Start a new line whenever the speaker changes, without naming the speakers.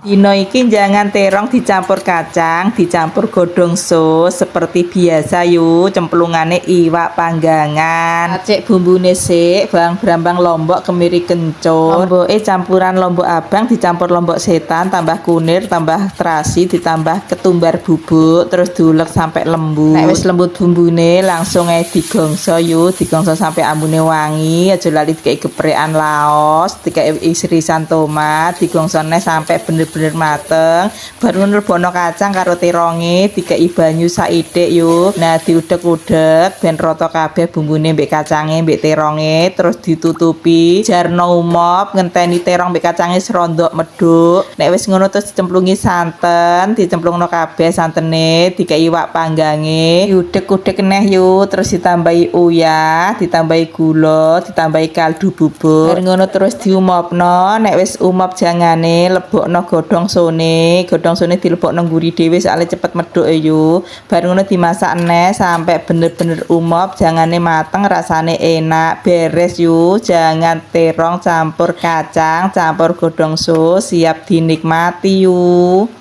Dino iki jangan terong dicampur kacang, dicampur godhong sos seperti biasa yuk. Cemplungane iwak panggangan. Acik bumbune sik, bawang brambang lombok kemiri kencur. Lomboke campuran lombok abang dicampur lombok setan, tambah kunir, tambah terasi, ditambah ketumbar bubuk, terus diulek sampai lembut. Nek wis lembut bumbune langsung ae digongso yuk, digongso sampai ambune wangi. Aja lali dikei geprekan laos, dikei irisan tomat, digongsone sampai bener mateng. Baru nlebono kacang karo teronge, dikei banyu saithik yuk. Nah, diudek-udek ben rata kabeh bumbune mbek kacange mbek teronge, terus ditutupi jarno umop ngenteni terong mbek kacange serondok medhuk. Nek wis ngono terus dicemplungi santen, dicemplungno kabeh santene, dikei iwak panggange, diudek-udek neh yuk, terus ditambahi uyah, ditambahi gula, ditambahi kaldu bubuk. Bar ngono terus diumopno, nek wis umop jangane lebokno godhong sone dilebokno ngguri dhewe soalnya cepet medhuk yo. Bar ngono dimasak neh sampai bener-bener umop, jangane mateng, rasane enak, beres yo. Jangan terong campur kacang, campur godhong sos, siap dinikmati yo.